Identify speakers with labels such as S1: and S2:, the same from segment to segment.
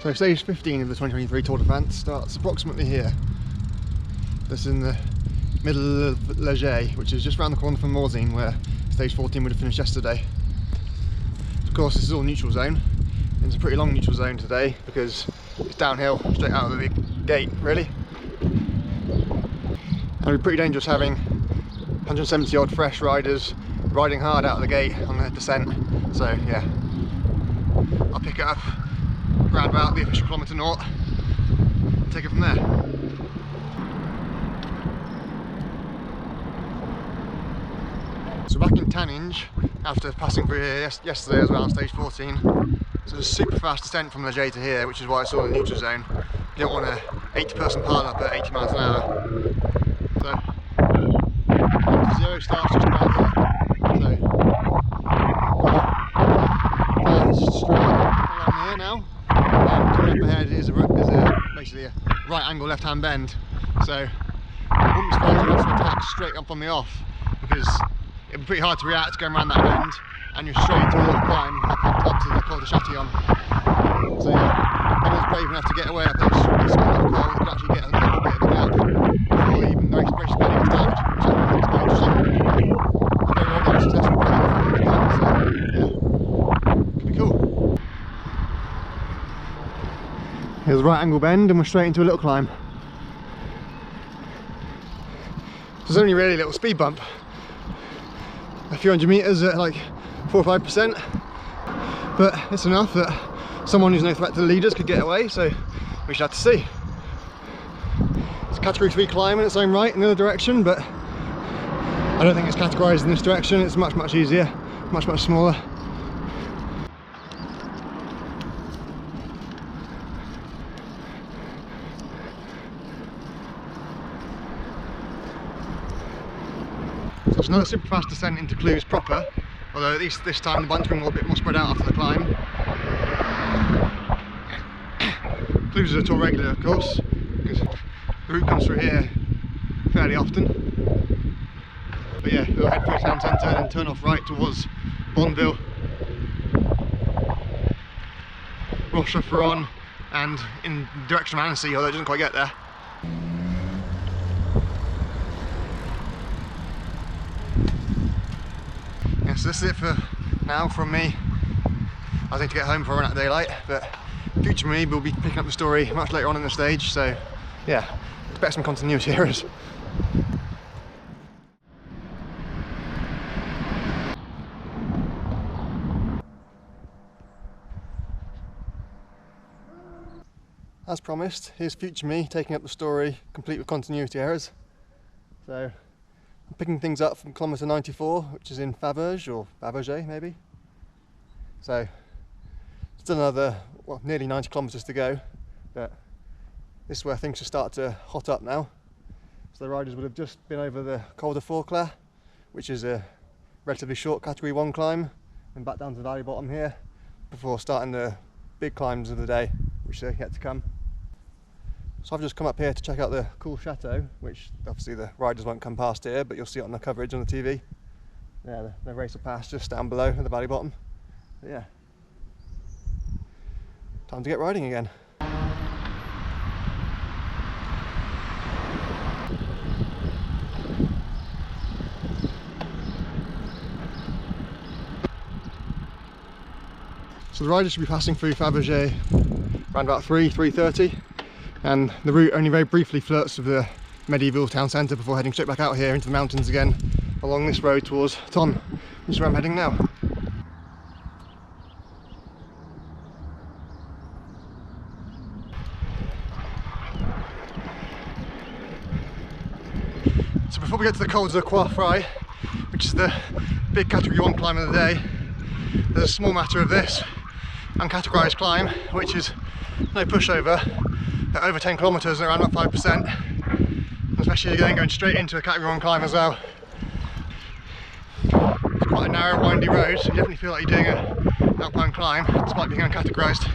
S1: So stage 15 of the 2023 Tour de France starts approximately here. This is in the middle of Leger, which is just around the corner from Morzine, where stage 14 would have finished yesterday. Of course, this is all neutral zone. It's a pretty long neutral zone today because it's downhill straight out of the gate, really. And it'd be pretty dangerous having 170 odd fresh riders riding hard out of the gate on the descent. So yeah, I'll pick it up round about the official kilometre naught and take it from there. So back in Tanninge, after passing through here yesterday as well on stage 14, so there's a super fast descent from Leger to here, which is why I saw the neutral zone. You don't want a 80-person pile up at 80 miles an hour. So zero starts just about here. So it's straight along here now. And coming up ahead is basically a right angle left hand bend. So I wouldn't be surprised if you have to attack straight up on the off, because it'd be pretty hard to react going around that bend, and you're straight into a little climb up to the Cote de. So yeah, anyone's brave enough to get away up this small little cove could actually get a little bit of a gap before even the race bedding started, which I think is quite interesting. I've never really successful before, so yeah, could be cool. Here's a right angle bend and we're straight into a little climb. There's only really a little speed bump. A few hundred metres at like 4 or 5%, but it's enough that someone who's no threat to the leaders could get away, so we should have to see. It's a category 3 climb in its own right in the other direction, but I don't think it's categorised in this direction. It's much easier, much smaller. So it's another super fast descent into Clues proper, although at least this time the buntering will be a bit more spread out after the climb. Clues is a tour regular, of course, because the route comes through here fairly often. But yeah, we'll head through town centre and turn off right towards Bonneville, Roche-Ferron, and in the direction of Annecy, although it doesn't quite get there. Yeah, so this is it for now from me. I think to get home before I run out of daylight, but future me will be picking up the story much later on in the stage, so yeah, expect some continuity errors. As promised, here's future me taking up the story complete with continuity errors. So I'm picking things up from kilometre 94, which is in Faverges, or Faverges maybe. So still another, well, nearly 90 kilometres to go, but this is where things should start to hot up now. So the riders would have just been over the Col de Forclaz, which is a relatively short category 1 climb, and back down to the valley bottom here before starting the big climbs of the day, which are yet to come. So I've just come up here to check out the cool chateau, which obviously the riders won't come past here, but you'll see it on the coverage on the TV. Yeah, the race will pass just down below at the valley bottom. But yeah, time to get riding again. So the riders should be passing through Fabergé around about 3:30, and the route only very briefly flirts with the medieval town centre before heading straight back out here into the mountains again along this road towards Tonne, which is where I'm heading now. So before we get to the Col de Croissy, which is the big category 1 climb of the day, there's a small matter of this uncategorised climb, which is no pushover at over 10 kilometres and around about 5%, especially then going straight into a category 1 climb as well. It's quite a narrow, windy road, so you definitely feel like you're doing an alpine climb despite being uncategorised.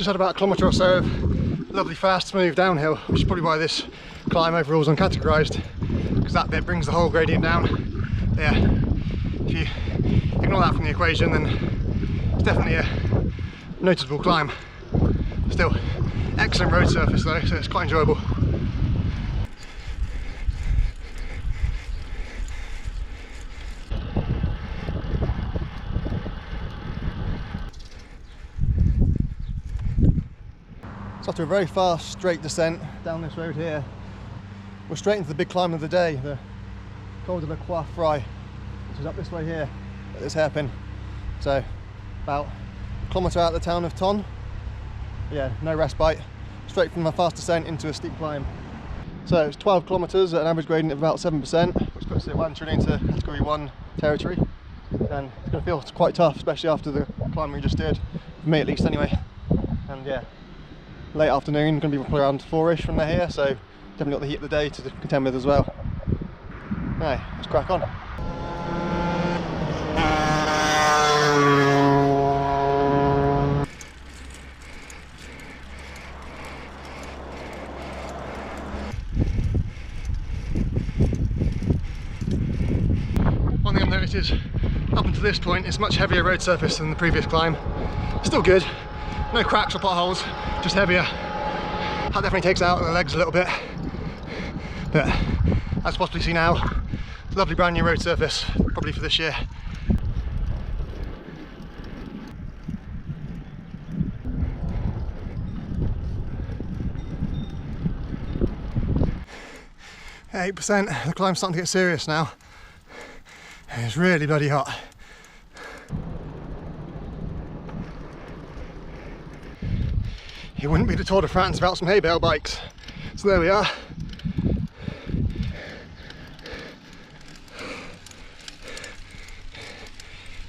S1: Just had about a kilometre or so of lovely fast smooth downhill, which is probably why this climb overall is uncategorised, because that bit brings the whole gradient down. Yeah, if you ignore that from the equation, then it's definitely a noticeable climb. Still, excellent road surface though, so it's quite enjoyable. So after a very fast straight descent down this road here, we're straight into the big climb of the day, the Col de la Croix, which is up this way here at this hairpin. So about a kilometre out of the town of Ton. Yeah, no respite, straight from a fast descent into a steep climb. So it's 12 kilometres at an average gradient of about 7%, which puts it well and truly into category 1 territory. And it's going to feel quite tough, especially after the climb we just did, for me at least anyway. And yeah, late afternoon, going to be around 4ish from here, so definitely got the heat of the day to contend with as well. Right, let's crack on. One thing I've noticed is, up until this point, it's much heavier road surface than the previous climb. Still good, no cracks or potholes, just heavier. That definitely takes out the legs a little bit, but as possibly see now, lovely brand new road surface, probably for this year. At 8%, the climb's starting to get serious now. It's really bloody hot. It wouldn't be the Tour de France without some hay bale bikes. So there we are.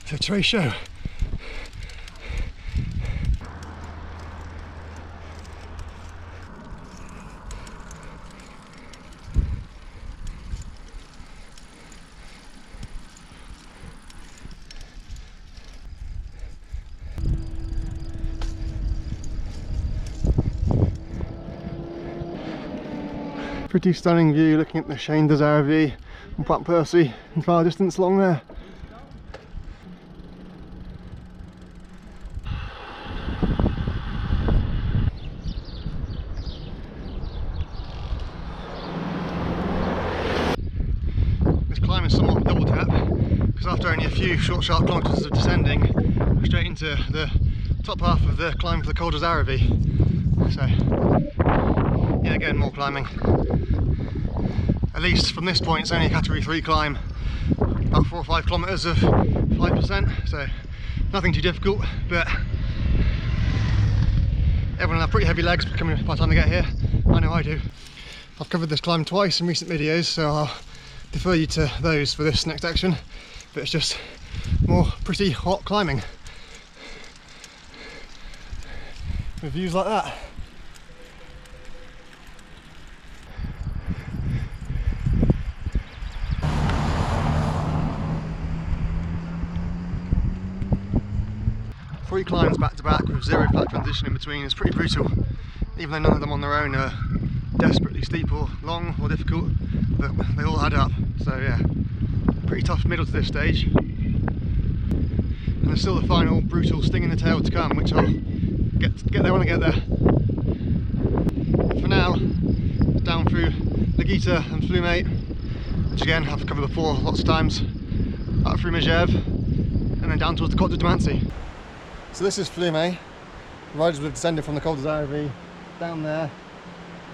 S1: It's a trace show. Pretty stunning view looking at the Chaîne des Gervais and Point Percy in far distance along there. This climb is somewhat double tap, because after only a few short sharp kilometres of descending, we're straight into the top half of the climb for the Col de Gervais. So yeah, again, more climbing. At least from this point it's only a category 3 climb, about 4 or 5 kilometres of 5%, so nothing too difficult, but everyone will have pretty heavy legs coming by the time they get here. I know I do. I've covered this climb twice in recent videos, so I'll defer you to those for this next section, but it's just more pretty hot climbing with views like that. Three climbs back to back with zero flat transition in between is pretty brutal, even though none of them on their own are desperately steep or long or difficult, but they all add up. So yeah, pretty tough middle to this stage, and there's still the final brutal sting in the tail to come, which I'll get there when I get there. For now, down through Lagita and Flumé, which again I've covered before lots of times, up through Megève, and then down towards the Cote de Mancy. So this is Flumé. The riders would have descended from the Col de Gervais down there,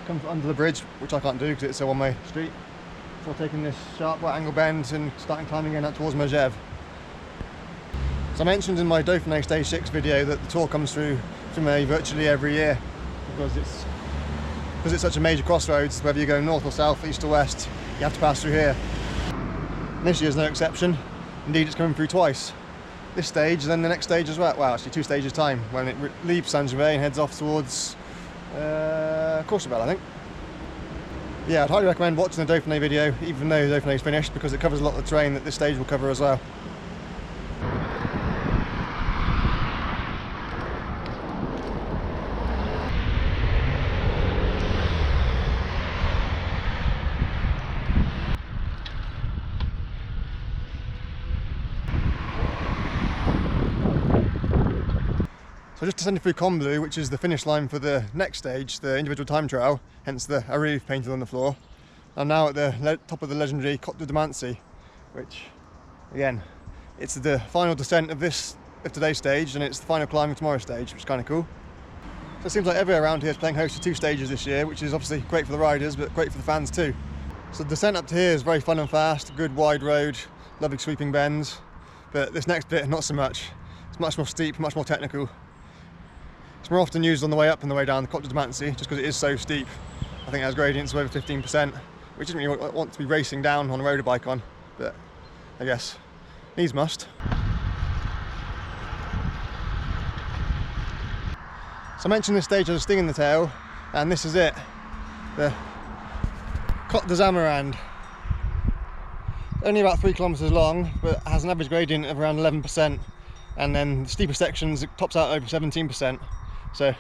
S1: come under the bridge, which I can't do because it's a one-way street, before taking this sharp right angle bend and starting climbing again out towards Megève. So I mentioned in my Dauphiné Stage 6 video that the tour comes through Flumé virtually every year, because it's such a major crossroads. Whether you go north or south, east or west, you have to pass through here. And this year's no exception. Indeed, it's coming through twice. This stage, and then the next stage as well. Well, actually 2 stages time, when it leaves Saint-Gervais and heads off towards Crossroads, I think. Yeah, I'd highly recommend watching the Dauphiné video, even though the Dauphiné is finished, because it covers a lot of the terrain that this stage will cover as well. So I just descended through Combloux, which is the finish line for the next stage, the individual time trial, hence the Arrive painted on the floor. I'm now at the top of the legendary Cote de, which, again, it's the final descent of today's stage, and it's the final climb of tomorrow's stage, which is kind of cool. So it seems like everywhere around here is playing host to 2 stages this year, which is obviously great for the riders, but great for the fans too. So the descent up to here is very fun and fast, good wide road, lovely sweeping bends, but this next bit, not so much. It's much more steep, much more technical. It's more often used on the way up and the way down the Cote de, just because it is so steep. I think it has gradients of over 15%, which isn't really what I want to be racing down on a road bike on, but I guess needs must. So I mentioned this stage has a sting in the tail, and this is it, the Cote des Amerands. Only about 3 kilometres long, but has an average gradient of around 11%, and then the steeper sections it tops out over 17%. So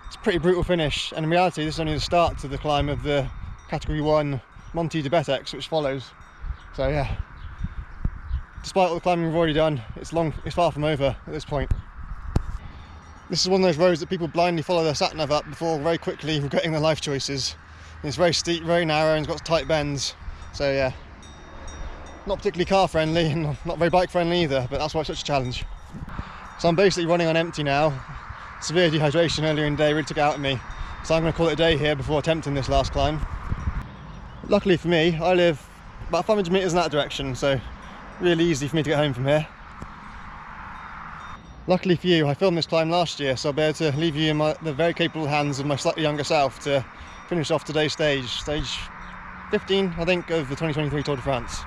S1: it's a pretty brutal finish, and in reality this is only the start to the climb of the Category 1 Montée de Bettex, which follows. So yeah, despite all the climbing we've already done, it's far from over at this point. This is one of those roads that people blindly follow their sat-nav up before very quickly regretting their life choices. And it's very steep, very narrow, and it's got tight bends. So yeah, not particularly car friendly and not very bike friendly either, but that's why it's such a challenge. So I'm basically running on empty now. Severe dehydration earlier in the day really took it out of me. So I'm going to call it a day here before attempting this last climb. Luckily for me, I live about 500 metres in that direction, so really easy for me to get home from here. Luckily for you, I filmed this climb last year, so I'll be able to leave you in the very capable hands of my slightly younger self to finish off today's stage 15, I think, of the 2023 Tour de France.